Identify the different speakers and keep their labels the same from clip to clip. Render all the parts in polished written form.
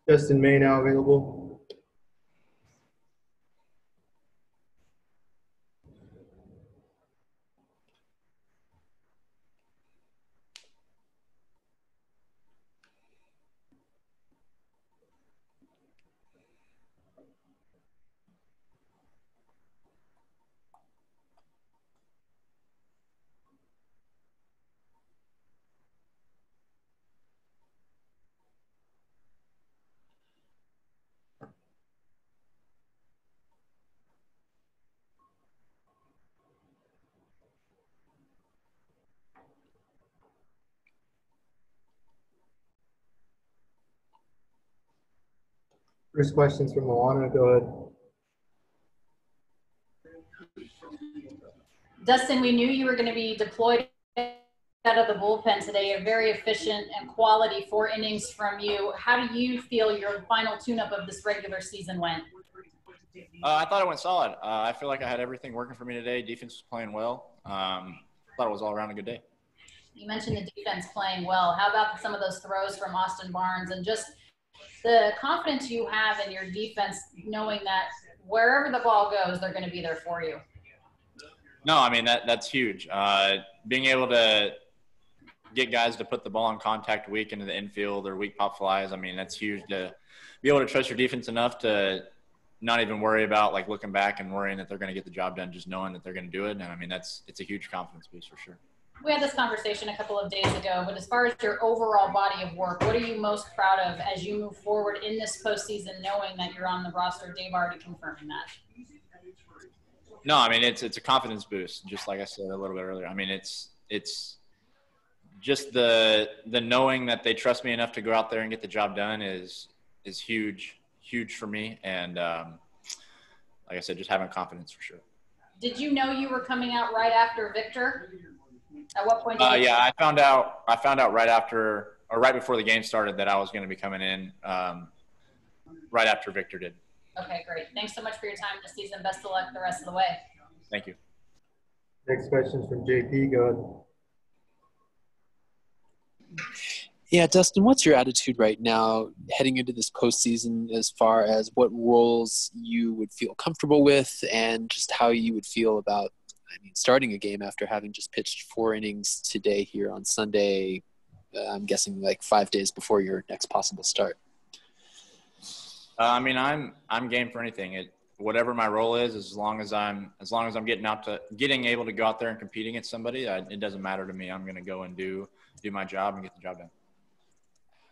Speaker 1: Dustin May now available. First questions from Alanna. Go ahead.
Speaker 2: Dustin, we knew you were going to be deployed out of the bullpen today. A very efficient and quality 4 innings from you. How do you feel your final tune-up of this regular season went?
Speaker 3: I thought it went solid. I feel like I had everything working for me today. Defense was playing well. Thought it was all around a good day.
Speaker 2: You mentioned the defense playing well. How about some of those throws from Austin Barnes and just the confidence you have in your defense, knowing that wherever the ball goes, they're going to be there for you?
Speaker 3: No, I mean, that's huge. Being able to get guys to put the ball in contact weak into the infield or weak pop flies, I mean, that's huge to be able to trust your defense enough to not even worry about, like, looking back and worrying that they're going to get the job done, just knowing that they're going to do it. And, I mean, it's a huge confidence boost for sure.
Speaker 2: We had this conversation a couple of days ago, but as far as your overall body of work, what are you most proud of as you move forward in this postseason, knowing that you're on the roster? Dave already confirming that.
Speaker 3: No, I mean, it's a confidence boost, just like I said a little bit earlier. I mean, it's just the knowing that they trust me enough to go out there and get the job done is huge for me. And like I said, just having confidence for sure.
Speaker 2: Did you know you were coming out right after Victor? At what point?
Speaker 3: Yeah, I found out right after or right before the game started that I was going to be coming in right after Victor did.
Speaker 2: Okay, great. Thanks so much for your time this season. Best of luck the rest of the way.
Speaker 3: Thank you.
Speaker 1: Next question's from JP. Go ahead.
Speaker 4: Yeah, Dustin, what's your attitude right now heading into this postseason as far as what roles you would feel comfortable with and just how you would feel about, starting a game after having just pitched 4 innings today here on Sunday, I'm guessing like 5 days before your next possible start?
Speaker 3: I mean, I'm game for anything. Whatever my role is, as long as I'm getting able to go out there and compete against somebody, it doesn't matter to me. I'm going to go and do my job and get the job done.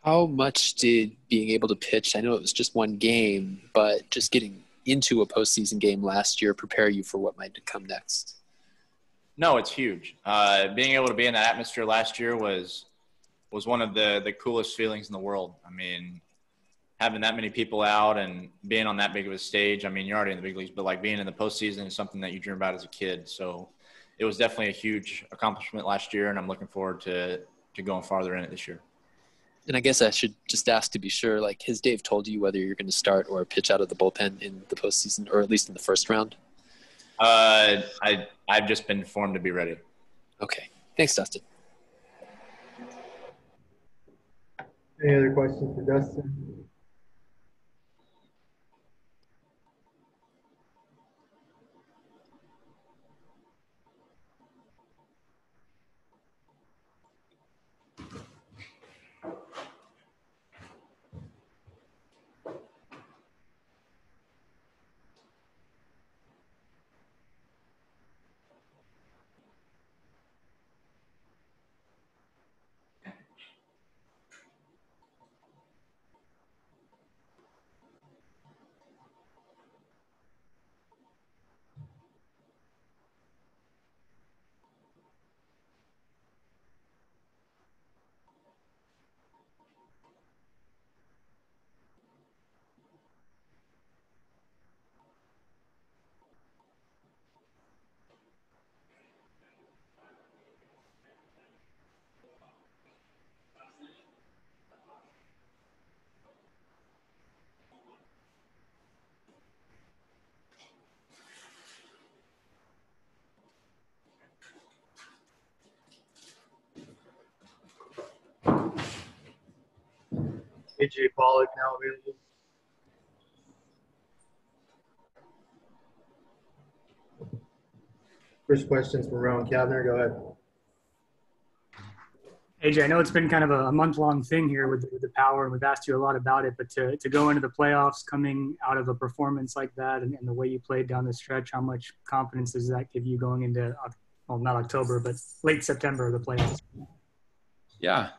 Speaker 4: How much did being able to pitch, I know it was just 1 game, but just getting into a postseason game last year prepare you for what might come next?
Speaker 3: No, it's huge. Being able to be in that atmosphere last year was one of the coolest feelings in the world. I mean, having that many people out and being on that big of a stage, I mean, you're already in the big leagues, but like being in the postseason is something that you dream about as a kid. So it was definitely a huge accomplishment last year, and I'm looking forward to going farther in it this year.
Speaker 4: And I guess I should just ask to be sure, like, has Dave told you whether you're going to start or pitch out of the bullpen in the postseason, or at least in the first round?
Speaker 3: I've just been informed to be ready.
Speaker 4: Okay. Thanks, Dustin.
Speaker 1: Any other questions for Dustin? AJ Pollock now available. First question's from Rowan Kavner. Go ahead.
Speaker 5: AJ, I know it's been kind of a month-long thing here with the power, and we've asked you a lot about it, but to go into the playoffs coming out of a performance like that and the way you played down the stretch, how much confidence does that give you going into, well, not October, but late September, the playoffs?
Speaker 6: Yeah,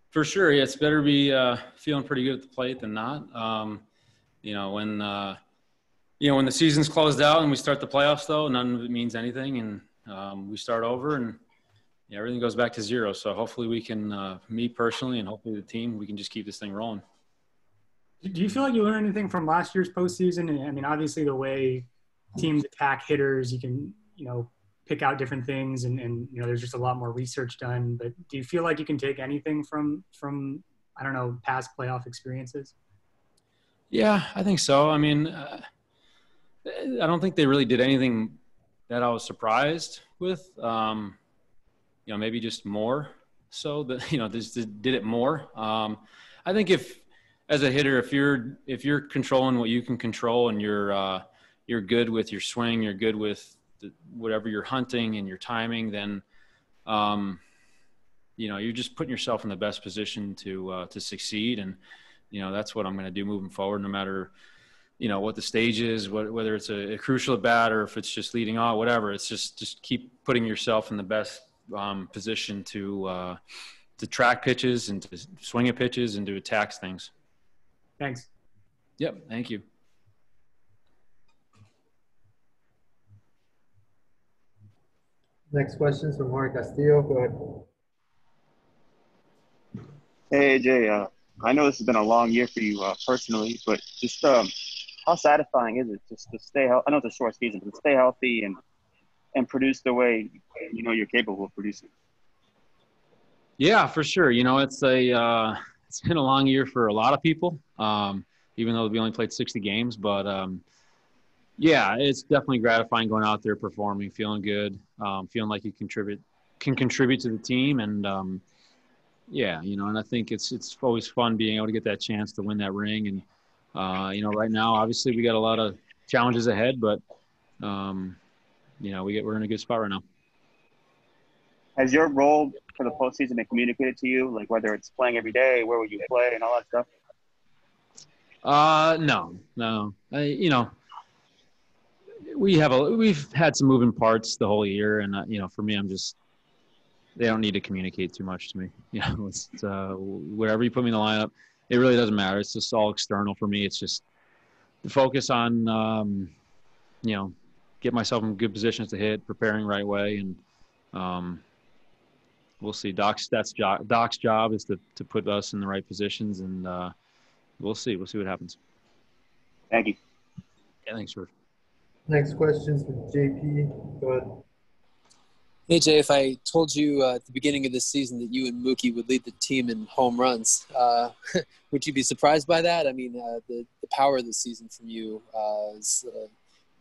Speaker 6: for sure. Yeah, it's better be feeling pretty good at the plate than not. When the season's closed out and we start the playoffs, though, none of it means anything, and we start over and everything goes back to zero. So hopefully we can, me personally and hopefully the team, we can just keep this thing rolling.
Speaker 5: Do you feel like you learned anything from last year's postseason? I mean, obviously the way teams attack hitters, you can, pick out different things and there's just a lot more research done. But do you feel like you can take anything from I don't know, past playoff experiences?
Speaker 6: Yeah, I think so. I mean, I don't think they really did anything that I was surprised with. Maybe just more so that, just did it more. I think as a hitter, if you're controlling what you can control and you're good with your swing, you're good with whatever you're hunting and your timing, then, you're just putting yourself in the best position to succeed. And, that's what I'm going to do moving forward, no matter, what the stage is, whether it's a crucial at bat or if it's just leading off, whatever. It's just keep putting yourself in the best position to track pitches and to swing at pitches and to attack things.
Speaker 5: Thanks.
Speaker 6: Yep. Thank you.
Speaker 1: Next question's from Juan Castillo. Go ahead.
Speaker 7: Hey, AJ. I know this has been a long year for you personally, but just how satisfying is it just to stay healthy? I know it's a short season, but to stay healthy and produce the way you're capable of producing.
Speaker 6: Yeah, for sure. It's been a long year for a lot of people, even though we only played 60 games. But yeah, it's definitely gratifying going out there, performing, feeling good, feeling like you can contribute to the team, and and I think it's always fun being able to get that chance to win that ring. And right now, obviously, we got a lot of challenges ahead, but we're in a good spot right now.
Speaker 7: Has your role for the postseason been communicated to you, like whether it's playing every day, where will you play, and all that stuff?
Speaker 6: No. We've had some moving parts the whole year, and for me, they don't need to communicate too much to me. It's wherever you put me in the lineup, it really doesn't matter. It's just all external for me. It's just the focus on get myself in good positions to hit, preparing right way, and we'll see. Doc's job is to put us in the right positions, and we'll see. We'll see what happens.
Speaker 7: Thank you.
Speaker 6: Yeah, thanks, George.
Speaker 1: Next question's from JP. Go ahead.
Speaker 4: AJ, if I told you at the beginning of this season that you and Mookie would lead the team in home runs, would you be surprised by that? I mean, the power this season from you is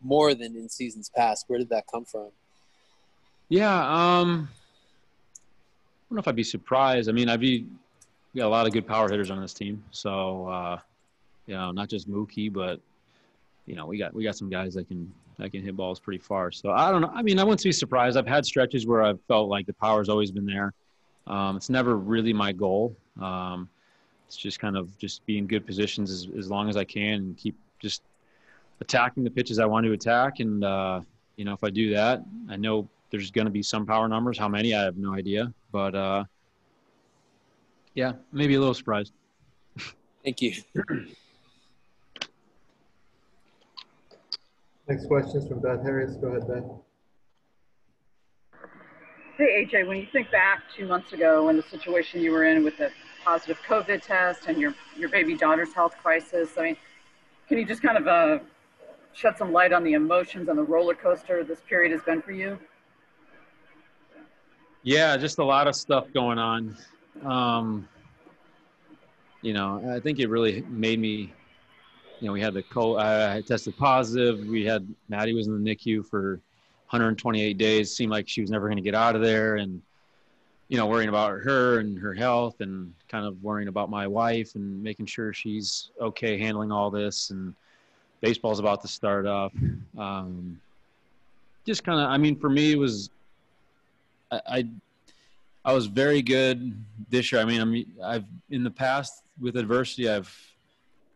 Speaker 4: more than in seasons past. Where did that come from?
Speaker 6: Yeah, I don't know if I'd be surprised. I mean, we got a lot of good power hitters on this team. So, not just Mookie, but we got some guys that can hit balls pretty far. So I don't know. I mean, I wouldn't be surprised. I've had stretches where I've felt like the power's always been there. It's never really my goal. It's just kind of just be in good positions as long as I can and keep just attacking the pitches I want to attack. And, if I do that, I know there's going to be some power numbers. How many, I have no idea. But, yeah, maybe a little surprised.
Speaker 4: Thank you.
Speaker 1: Next question is from Beth Harris. Go ahead, Beth.
Speaker 8: Hey, AJ, when you think back 2 months ago and the situation you were in with the positive COVID test and your baby daughter's health crisis, I mean, can you just kind of shed some light on the emotions and the roller coaster this period has been for you?
Speaker 6: Yeah, just a lot of stuff going on. I think it really made me, we had I tested positive. Maddie was in the NICU for 128 days. Seemed like she was never going to get out of there. And, worrying about her and her health and kind of worrying about my wife and making sure she's okay handling all this. And baseball's about to start up. Just kind of, for me, it was, I was very good this year. I've in the past with adversity, I've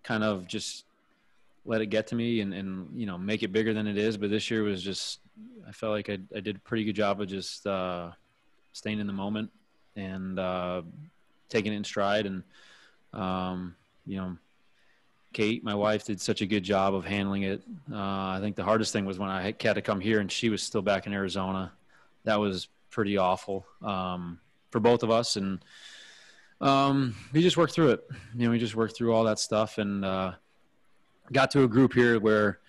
Speaker 6: kind of just let it get to me and make it bigger than it is. But this year was just, I felt like I did a pretty good job of just staying in the moment and taking it in stride. And, Kate, my wife, did such a good job of handling it. I think the hardest thing was when I had to come here and she was still back in Arizona. That was pretty awful for both of us. And we just worked through it. We just worked through all that stuff and got to a group here where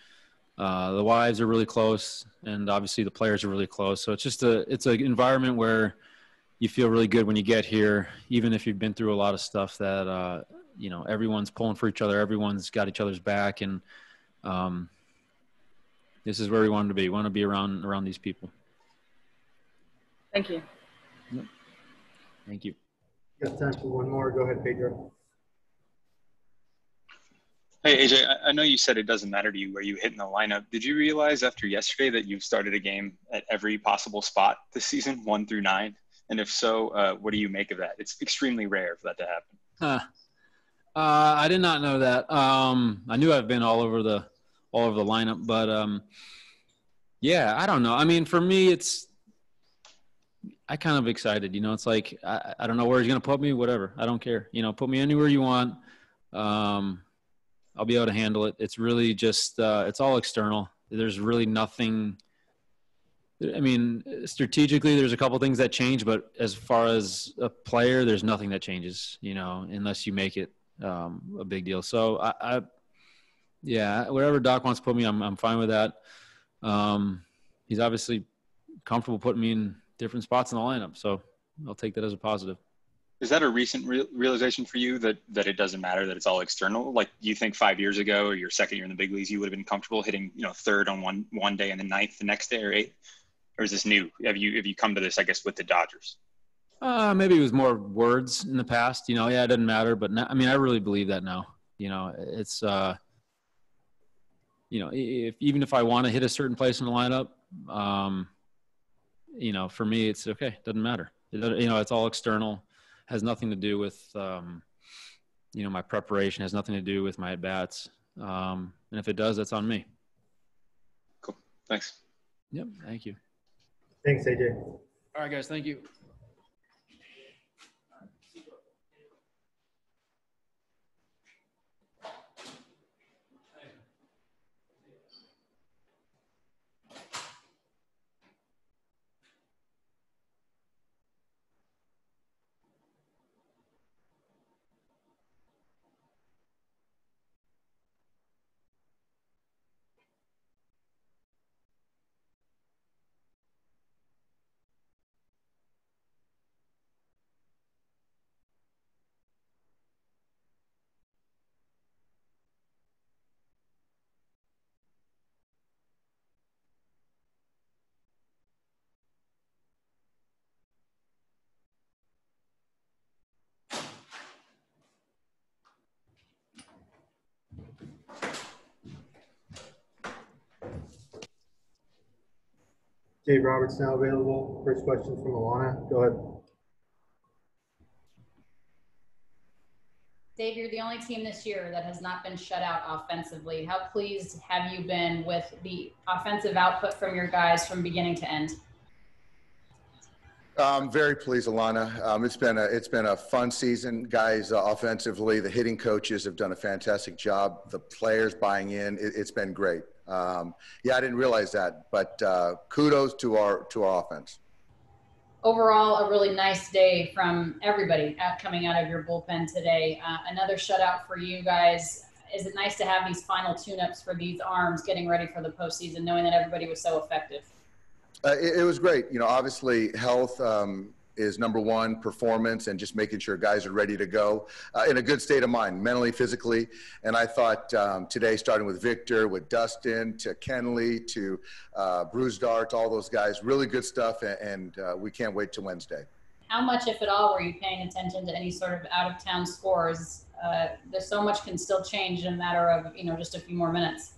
Speaker 6: the wives are really close and obviously the players are really close. So it's an environment where you feel really good when you get here, even if you've been through a lot of stuff that, everyone's pulling for each other. Everyone's got each other's back. And this is where we wanted to be. We want to be around these people.
Speaker 8: Thank you.
Speaker 6: Yep. Thank you.
Speaker 1: Got time for one more. Go ahead, Pedro.
Speaker 9: Hey, AJ, I know you said it doesn't matter to you where you hit in the lineup. Did you realize after yesterday that you've started a game at every possible spot this season, 1 through 9? And if so, what do you make of that? It's extremely rare for that to happen.
Speaker 6: I did not know that. I knew I've been all over the lineup, but yeah, I don't know. For me, I kind of excited. It's like I don't know where he's gonna put me. Whatever, I don't care. Put me anywhere you want. I'll be able to handle it. It's really just it's all external. There's really nothing. Strategically, there's a couple things that change, but as far as a player, there's nothing that changes, unless you make it a big deal. So yeah, wherever Doc wants to put me, I'm fine with that. He's obviously comfortable putting me in different spots in the lineup, so I'll take that as a positive. Is that a recent realization for you that it doesn't matter, that it's all external? Like, you think 5 years ago or your second year in the big leagues, you would have been comfortable hitting, third on one day and then ninth the next day or eighth? Or is this new? Have you come to this, I guess, with the Dodgers? Maybe it was more words in the past. Yeah, it doesn't matter. But now, I really believe that now. It's even if I want to hit a certain place in the lineup, for me, it's okay. It doesn't matter. It's all external. Has nothing to do with my preparation. Has nothing to do with my at bats. And if it does, that's on me. Cool. Thanks. Yep. Thank you.
Speaker 1: Thanks, AJ.
Speaker 6: All right, guys. Thank you.
Speaker 1: Dave Roberts now available. First question from Alanna. Go ahead.
Speaker 2: Dave, you're the only team this year that has not been shut out offensively. How pleased have you been with the offensive output from your guys from beginning to end?
Speaker 10: I'm very pleased, Alanna. It's been a fun season, guys. Offensively, the hitting coaches have done a fantastic job. The players buying in, it's been great. I didn't realize that, but kudos to our offense.
Speaker 2: Overall, a really nice day from everybody coming out of your bullpen today. Another shutout for you guys. Is it nice to have these final tune-ups for these arms getting ready for the postseason, knowing that everybody was so effective?
Speaker 10: It was great. Obviously health is number one, performance, and just making sure guys are ready to go in a good state of mind, mentally, physically. And I thought today, starting with Victor, with Dustin, to Kenley, to Bruce Dart, all those guys, really good stuff. And we can't wait till Wednesday.
Speaker 2: how much, if at all, were you paying attention to any sort of out-of-town scores? There's so much can still change in a matter of, just a few more minutes.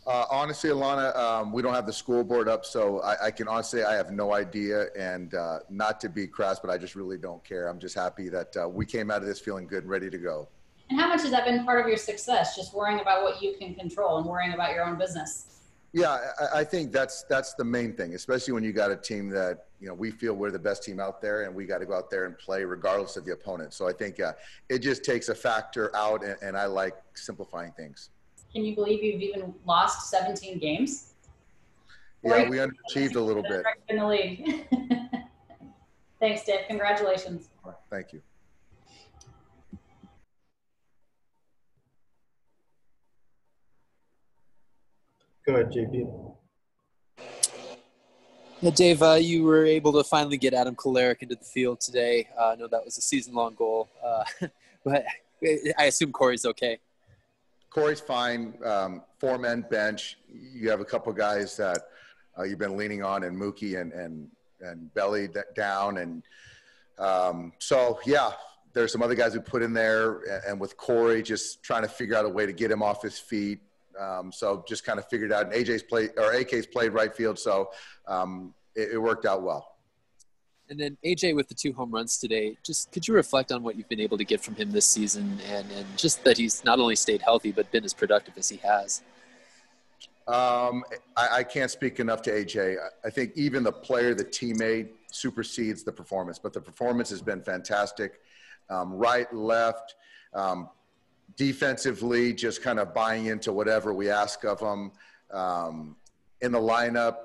Speaker 10: Honestly, Alanna, we don't have the school board up, so I can honestly, I have no idea, and not to be crass, but I just really don't care. I'm just happy that we came out of this feeling good and ready to go.
Speaker 2: And how much has that been part of your success, just worrying about what you can control and worrying about your own business?
Speaker 10: Yeah, I think that's the main thing, especially when you got a team that, we feel we're the best team out there, and we got to go out there and play regardless of the opponent. So I think it just takes a factor out, and I like simplifying things.
Speaker 2: Can you believe you've even lost 17 games?
Speaker 10: Yeah, we underachieved a little bit.
Speaker 2: In the league. Thanks, Dave. Congratulations.
Speaker 10: Thank you.
Speaker 1: Go ahead, JP.
Speaker 4: Yeah, Dave, you were able to finally get Adam Kolarek into the field today. I know that was a season-long goal, but I assume Corey's okay.
Speaker 10: Corey's fine. Four-man bench. You have a couple guys that you've been leaning on, and Mookie and Belly down, and so yeah, there's some other guys we put in there, and with Corey just trying to figure out a way to get him off his feet. So just kind of figured out, and AK's played right field, so it worked out well.
Speaker 4: And then AJ with the 2 home runs today, just could you reflect on what you've been able to get from him this season, and just that he's not only stayed healthy but been as productive as he has?
Speaker 10: I can't speak enough to AJ. I think even the player, the teammate, supersedes the performance, but the performance has been fantastic. Right, left, defensively, just kind of buying into whatever we ask of him. In the lineup,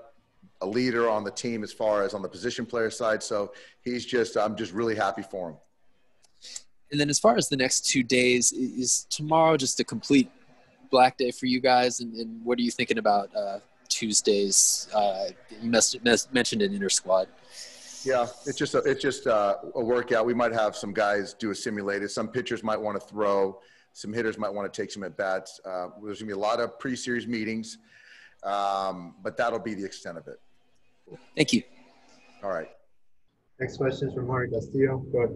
Speaker 10: a leader on the team as far as on the position player side. So I'm just really happy for him.
Speaker 4: And then as far as the next 2 days, is tomorrow just a complete black day for you guys? And what are you thinking about Tuesdays? You mentioned an inter squad.
Speaker 10: Yeah, it's just a workout. We might have some guys do a simulated. Some pitchers might want to throw. Some hitters might want to take some at-bats. There's going to be a lot of pre-series meetings, but that'll be the extent of it.
Speaker 4: Thank you.
Speaker 10: All right.
Speaker 1: Next question is from Juan Castillo. Go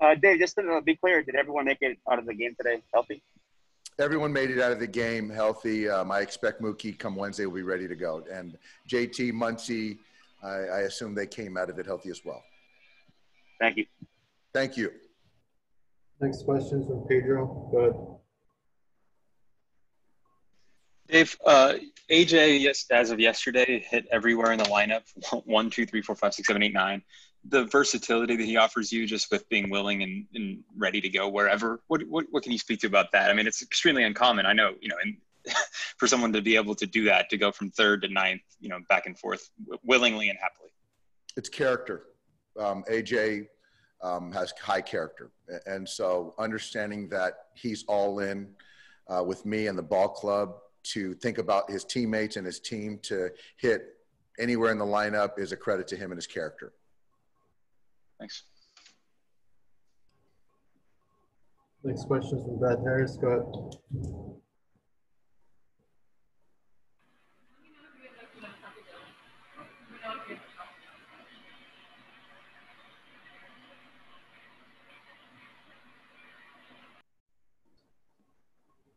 Speaker 1: ahead.
Speaker 7: Dave, just to be clear, did everyone make it out of the game today healthy?
Speaker 10: Everyone made it out of the game healthy. I expect Mookie come Wednesday will be ready to go. And JT, Muncy, I assume they came out of it healthy as well.
Speaker 7: Thank you.
Speaker 10: Thank you.
Speaker 1: Next question is from Pedro. Go ahead.
Speaker 9: Dave, AJ, yes, as of yesterday, hit everywhere in the lineup. 1, 2, 3, 4, 5, 6, 7, 8, 9. The versatility that he offers you, just with being willing and ready to go wherever. What can you speak to about that? I mean, it's extremely uncommon. I know, and for someone to be able to do that, to go from third to ninth, back and forth willingly and happily.
Speaker 10: It's character. AJ has high character, and so understanding that he's all in with me and the ball club, to think about his teammates and his team to hit anywhere in the lineup is a credit to him and his character.
Speaker 9: Thanks.
Speaker 1: Next question is from Beth Harris. Go ahead.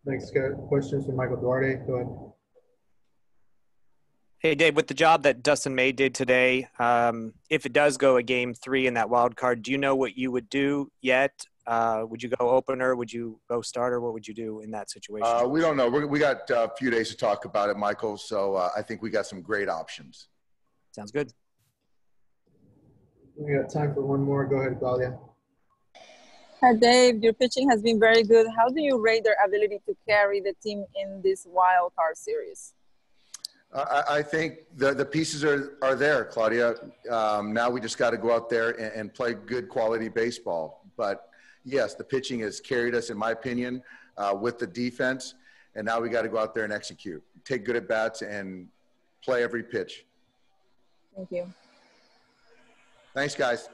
Speaker 1: Next question is from Michael Duarte. Go ahead.
Speaker 11: Hey, Dave, with the job that Dustin May did today, if it does go a game 3 in that wild card, do you know what you would do yet? Would you go opener? Would you go starter? What would you do in that situation?
Speaker 10: We don't know. We got a few days to talk about it, Michael. So I think we got some great options.
Speaker 11: Sounds good.
Speaker 1: We got time for one more. Go ahead, Claudia.
Speaker 12: Hi, Dave. Your pitching has been very good. How do you rate their ability to carry the team in this wild card series?
Speaker 10: I think the pieces are there, Claudia. Now we just got to go out there and play good quality baseball. But yes, the pitching has carried us, in my opinion, with the defense. And now we got to go out there and execute. Take good at-bats and play every pitch.
Speaker 12: Thank you.
Speaker 10: Thanks, guys.